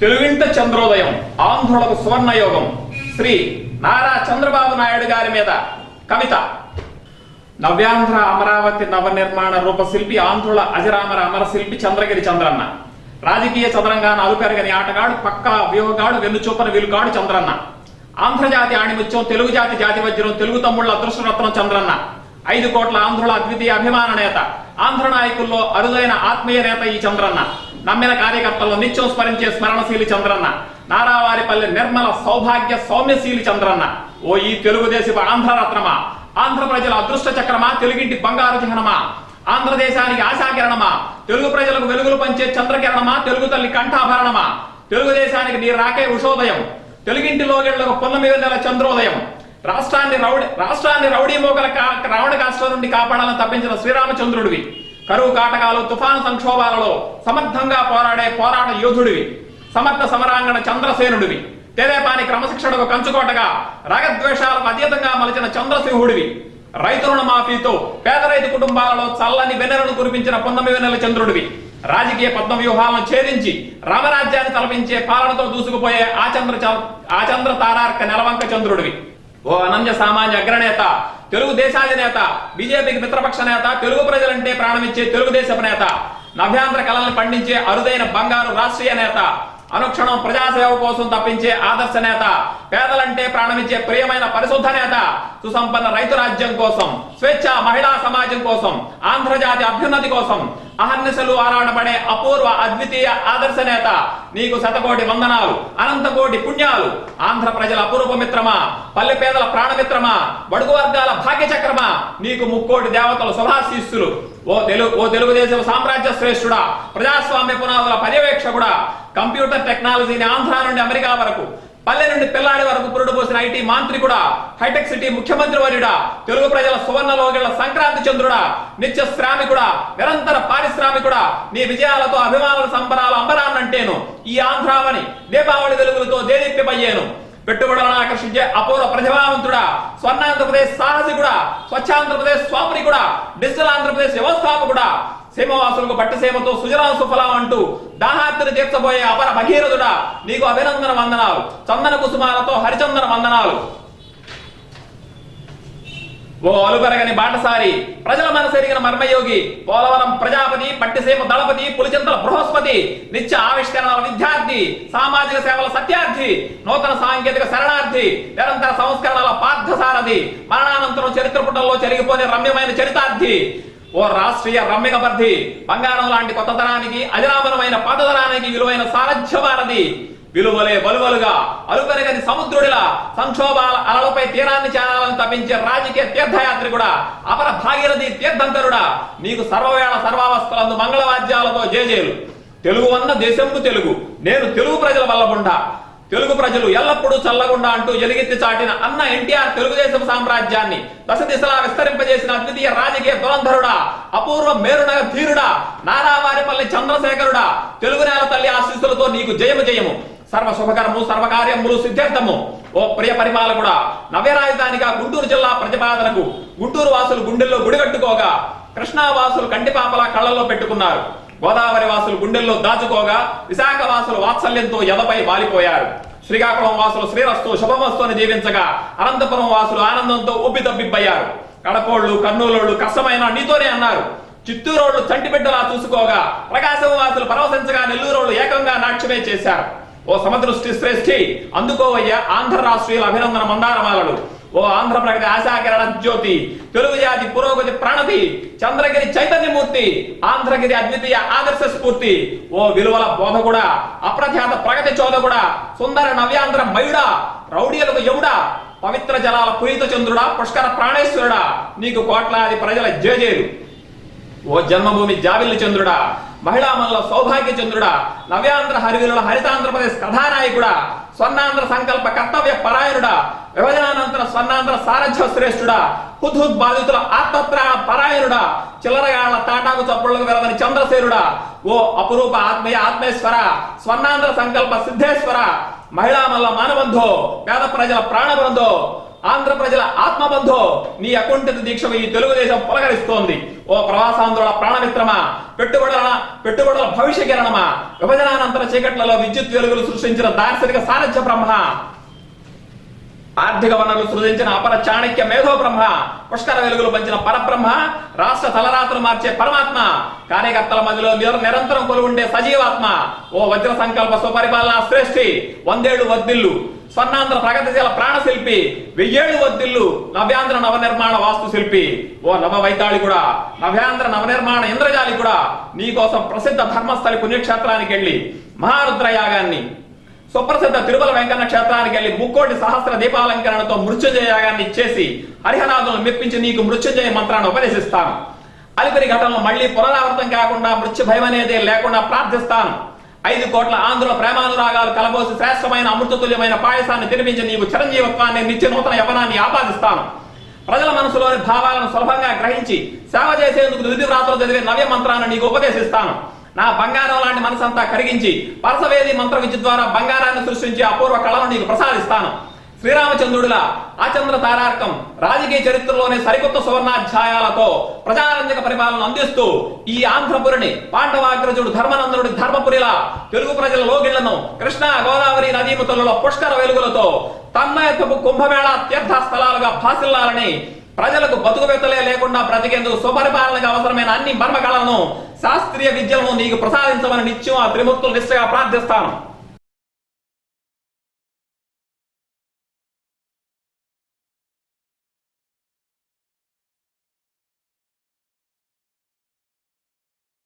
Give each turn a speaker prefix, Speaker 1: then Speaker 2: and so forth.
Speaker 1: తెలుగింట చంద్రోదయం ఆంధ్రులకు సువర్ణయోగం శ్రీ నారా చంద్రబాబు నాయుడు గారి మీద కవిత. నవ్యాంధ్ర అమరావతి నవనిర్మాణ రూపశిల్పి ఆంధ్రుల అజరామర అమరశిల్పి చంద్రగిరి చంద్రన్న. రాజకీయ చదరంగాన అలుపెరగని ఆటగాడు, పక్కా వ్యూహగాడు, వెన్నుచూపన విలుగాడు చంద్రన్న. ఆంధ్రజాతి ఆణిముత్యం, తెలుగు జాతి జాతి వజ్రం, తెలుగు తమ్ముళ్ల అదృష్టరత్నం చంద్రన్న. 5 కోట్ల ఆంధ్రుల అద్వితీయ అభిమాన నేత, ఆంధ్ర నాయకుల్లో అరుదైన ఆత్మీయ నేత ఈ చంద్రన్న. నమ్మిన కార్యకర్తలను నిత్యం స్మరించే స్మరణశీలి చంద్రన్న. నారావారిపల్లి నిర్మల సౌభాగ్య సౌమ్యశీలి చంద్రన్న. ఓ ఈ తెలుగుదేశపు ఆంధ్రరత్నమా, ఆంధ్ర ప్రజల అదృష్ట చక్రమా, తెలుగింటి బంగారు చిహ్నమా, ఆంధ్రదేశానికి ఆశాకిరణమా, తెలుగు ప్రజలకు వెలుగులు పంచే చంద్రకిరణమా, తెలుగు తల్లి కంఠాభరణమా, తెలుగుదేశానికి నీ రాకే ఉషోదయం, తెలుగింటి లోగిళ్లకు పున్నమి వెన్నెల చంద్రోదయం, రాష్ట్రాన్ని రౌడీ మోకల రావణ కాష్టం నుండి కాపాడాలని తప్పించిన శ్రీరామచంద్రుడివి, కరువు కాటకాలు తుఫాను సంక్షోభాలలో సమర్థంగా పోరాడే పోరాట యోధుడివి, సమర్థ సమరాంగణ చంద్రసేనుడివి, తెదేపాని క్రమశిక్షణకు కంచుకోటగా రాగద్వేషాలకు అతీతంగా మలిచిన చంద్రసింహుడివి, రైతు రుణ మాఫీతో పేద రైతు కుటుంబాలలో చల్లని వెన్నెలను కురిపించిన పున్నమి వెన్నెల చంద్రుడివి, రాజకీయ పద్మ వ్యూహాలను ఛేదించి రామరాజ్యాన్ని తలపించే పాలనతో దూసుకుపోయే ఆచంద్ర తారార్క నెలవంక చంద్రుడివి, ఓ అనన్య సామాన్య అగ్రనేత, తెలుగు దేశాధినేత, బీజేపీకి మిత్రపక్ష నేత, తెలుగు ప్రజలంటే ప్రాణమిచ్చే తెలుగుదేశపు నేత, నవ్యాంధ్ర కళల్ని పండించే అరుదైన బంగారు రాష్ట్రీయ నేత, అనుక్షణం ప్రజాసేవ కోసం తప్పించే ఆదర్శ నేత, పేదలంటే ప్రాణమిచ్చే ప్రియమైన పరిశుద్ధ నేత, సుసంపన్న రైతు రాజ్యం కోసం, స్వేచ్ఛ మహిళా సమాజం కోసం, ఆంధ్రజాతి అభ్యున్నతి కోసం అహర్నిశలు ఆరాడబడే అపూర్వ అద్వితీయ ఆదర్శ నేత, నీకు శతకోటి వందనాలు, అనంతకోటి పుణ్యాలు. ఆంధ్ర ప్రజల అపురూప మిత్రమా, పల్లె పేదల ప్రాణమిత్రమా, బడుగు వర్గాల భాగ్య చక్రమా, నీకు ముక్కోటి దేవతల శుభాశీస్సులు. ఓ తెలుగుదేశం సామ్రాజ్య శ్రేష్ఠుడా, ప్రజాస్వామ్య పునాదుల పర్యవేక్షకుడా, కంప్యూటర్ టెక్నాలజీని ఆంధ్ర నుండి అమెరికా వరకు, పల్లె నుండి పిల్లాడి వరకు పురుడు పోసిన ఐటీ మాంత్రికుడా, హైటెక్ సిటీ ముఖ్యమంత్రి వర్యుడా, తెలుగు ప్రజల సువర్ణ లోగిళ్ల సంక్రాంతి చంద్రుడా, నిత్య శ్రామికుడా, నిరంతర పారిశ్రామికుడా, నీ విజయాలతో అభిమానుల సంబరాల అంబరాన్నంటేను ఈ ఆంధ్రావని దీపావళి వెలుగులతో దేదీప్యమయ్యేను. పెట్టుబడులను ఆకర్షించే అపూర్వ ప్రతిభావంతుడా, స్వర్ణాంధ్రప్రదేశ్ సాహసికుడా, స్వచ్ఛాంధ్రప్రదేశ్ స్వామికుడా, డిజిటల్ ఆంధ్రప్రదేశ్ వ్యవస్థాపకుడా, సీమవాసులకు పట్టి సీమతో సుజలా సుఫలం అంటూ దాహార్తిని తీర్చబోయే అపర భగీరథుడా, నీకు అభినందన వందనాలు, చందన కుసుమాలతో హరిచందన వందనాలు. ఓ అలుపెరగని బాటసారి, ప్రజల మనసెరిగిన మర్మయోగి, పోలవరం ప్రజాపతి, పట్టిసీమ దళపతి, పులిచింతల బృహస్పతి, నిత్య ఆవిష్కరణల విద్యార్థి, సామాజిక సేవల సత్యార్థి, నూతన సాంకేతిక శరణార్థి, నిరంతర సంస్కరణల పార్థసారథి, మరణానంతరం చరిత్ర పుటల్లో చెరిగిపోని రమ్యమైన చరితార్థి, ఓ రాష్ట్రీయ రమ్యకపర్థి, బంగారం లాంటి కొత్త తరానికి, అజరామరమైన పాతతరానికి విలువైన సారథ్యవారధి, విలువలే బలువలుగా అలుపెరగని సముద్రుడిలా సంక్షోభాల అలలపై తీరాన్ని చేరాలని తప్పించే రాజకీయ తీర్థయాత్రికుడా, అపర భాగీరథి తీర్థంకరుడా, నీకు సర్వవేళ సర్వావస్థలందు మంగళవాద్యాలతో జేజేలు. తెలుగు అన్న దేశంకు తెలుగు, నేను తెలుగు ప్రజల వల్లబుండా, తెలుగు ప్రజలు ఎల్లప్పుడూ చల్లగుండా అంటూ ఎలుగెత్తి చాటిన అన్న ఎన్టీఆర్ తెలుగుదేశం సామ్రాజ్యాన్ని దశ దిశలా విస్తరింపజేసిన అద్వితీయ రాజకీయ దురంధరుడా, అపూర్వ మేరునగ ధీరుడా, నారావారిపల్లి చంద్రశేఖరుడా, తెలుగు నేల తల్లి ఆశీస్సులతో నీకు జయము జయము. సర్వ శుభకరము, సర్వకార్యములు సిద్ధార్థము. ఓ ప్రియ పరిపాలకుడా, నవ్య రాజధానిగా గుంటూరు జిల్లా ప్రతిపాదనకు గుంటూరు వాసులు గుండెల్లో గుడిగట్టుకోగా, కృష్ణా వాసులు కంటిపాపలా కళ్ళల్లో పెట్టుకున్నారు, గోదావరి వాసులు గుండెల్లో దాచుకోగా, విశాఖ వాసులు వాత్సల్యంతో ఎదపై వాలిపోయారు, శ్రీకాకుళం వాసులు శ్రీరస్తు శుభమస్తుని జీవించగా, అనంతపురం వాసులు ఆనందంతో ఉబ్బితబ్బిబ్బయ్యారు, కడపోళ్లు కర్నూలు కష్టమైన నీతోనే అన్నారు, చిత్తూరోళ్లు చంటిబిడ్డలా చూసుకోగా, ప్రకాశం వాసులు పరవశించగా, నెల్లూరోళ్లు ఏకంగా నాట్యమే చేశారు. ఓ సమదృష్టి శ్రేష్ఠి, అందుకోవయ్యా ఆంధ్ర రాష్ట్రీయుల అభినందన మందారమాలలు. ఓ ఆంధ్ర ప్రగతి ఆశాకిరణ జ్యోతి, తెలుగు జాతి పురోగతి ప్రణతి, చంద్రగిరి చైతన్యమూర్తి, ఆంధ్రగిరి అద్వితీయ ఆదర్శ స్ఫూర్తి, ఓ విలువల బోధకుడా, అప్రఖ్యాత ప్రగతి చోదకుడా, సుందర నవ్యాంధ్ర మయుడా, రౌడీలకు యముడా, పవిత్ర జలాల పురీత చంద్రుడా, పుష్కర ప్రాణేశ్వరుడా, నీకు కోట్లాది ప్రజల జేజేలు. ఓ జన్మభూమి జావిల్లి చంద్రుడా, మహిళామల్ల సౌభాగ్య చంద్రుడా, నవ్యాంధ్ర హరివిలుల హరితాంధ్రప్రదేశ్ కథానాయకుడా, స్వర్ణాంధ్ర సంకల్ప కర్తవ్య పరాయణుడా, విభజనానంతర స్వర్ణాంధ్ర సారథ్య శ్రేష్ఠుడా, హుద్హుద్ బాధితుల ఆత్మత్రాణ పరాయణుడా, చిల్లరగాళ్ల తాటాకు చప్పుళ్లకు వెలవని చంద్రసేనుడా, ఓ అపురూప ఆత్మేశ్వర, స్వర్ణాంధ్ర సంకల్ప సిద్ధేశ్వర, మహిళామల్ల మానబంధో, పేద ప్రజల ప్రాణబంధో, ఆంధ్ర ప్రజల ఆత్మబంధో నీ అకుంఠిత దీక్ష ఈ తెలుగుదేశం పులకరిస్తోంది. ఓ ప్రవాసాంధ్రుల ప్రాణమిత్రమా, పెట్టుబడుల భవిష్య కిరణమా, విభజనానంతర చీకట్లలో విద్యుత్ వెలుగులు సృష్టించిన దార్శనిక సారథ్య బ్రహ్మ, ఆర్థిక వనరులు సృజించిన అపర చాణక్య మేధో బ్రహ్మ, పుష్కర వెలుగులు పంచిన పరబ్రహ్మ, రాష్ట్ర తలరాత్రులు మార్చే పరమాత్మ, కార్యకర్తల మధ్యలో నిరంతరం కొలువుండే సజీవాత్మ, ఓ వజ్ర సంకల్ప స్వపరిపాలన శ్రేష్ఠి, 100 ఏళ్లు వర్ధిల్లు, స్వర్ణాంధ్ర ప్రగతిశీల ప్రాణశిల్పి, 1000 ఏళ్లు వర్ధిల్లు, నవ్యాంధ్ర నవనిర్మాణ వాస్తు శిల్పి, ఓ నవ వైతాళికుడా, నవ్యాంధ్ర నవనిర్మాణ ఇంద్రజాలికుడా, నీ కోసం ప్రసిద్ధ ధర్మస్థలి పుణ్యక్షేత్రానికి వెళ్లి మహారుద్ర యాగాన్ని, సుప్రసిద్ధ తిరుమల వెంకన్న క్షేత్రానికి వెళ్లి 3,00,00,000 సహస్ర దీపాలంకరణతో మృత్యుంజయ యాగాన్ని చేసి హరిహనాదులను మెప్పించి నీకు మృత్యుంజయ మంత్రాన్ని ఉపదేశిస్తాను. అలిపిరి ఘటనలు మళ్లీ పునరావృతం కాకుండా మృత్యు భయం అనేది లేకుండా ప్రార్థిస్తాను. 5 కోట్ల ఆంధ్రుల ప్రేమానురాగాలు కలబోసి శ్రేష్టమైన అమృతతుల్యమైన పాయసాన్ని తినిపించి నీకు చిరంజీవత్వాన్ని, నిత్య నూతన యవనాన్ని ఆపాదిస్తాను. ప్రజల మనసులోని భావాలను సులభంగా గ్రహించి సేవ చేసేందుకు విధి వ్రాతలు చదివే నవ్య మంత్రాన్ని నీకు ఉపదేశిస్తాను. నా బంగారం లాంటి మనసంతా కరిగించి పరసవేది మంత్ర విద్య ద్వారా బంగారాన్ని సృష్టించి అపూర్వ కళను నీకు ప్రసాదిస్తాను. శ్రీరామచంద్రుడిలా ఆచంద్ర తారార్కం రాజకీయ చరిత్రలోనే సరికొత్త సువర్ణాధ్యాయాలతో ప్రజారంజక పరిపాలన అందిస్తూ ఈ ఆంధ్రపురిని పాండవాగ్రజుడు ధర్మనందనుడి ధర్మపురిలా తెలుగు ప్రజల లోగిళ్లను కృష్ణా గోదావరి నదీముతులలో పుష్కర వెలుగులతో తన్మయత్వపు కుంభమేళ తీర్థ స్థలాలుగా భాసిల్లాలని, ప్రజలకు బతుకుబెత్తలే లేకుండా బ్రతికేందుకు సుపరిపాలనకు అవసరమైన అన్ని మర్మకళలను, శాస్త్రీయ విద్యలను నీకు ప్రసాదించమని నిత్యం ఆ త్రిమూర్తులు నిశ్చయగా ప్రార్థిస్తాను.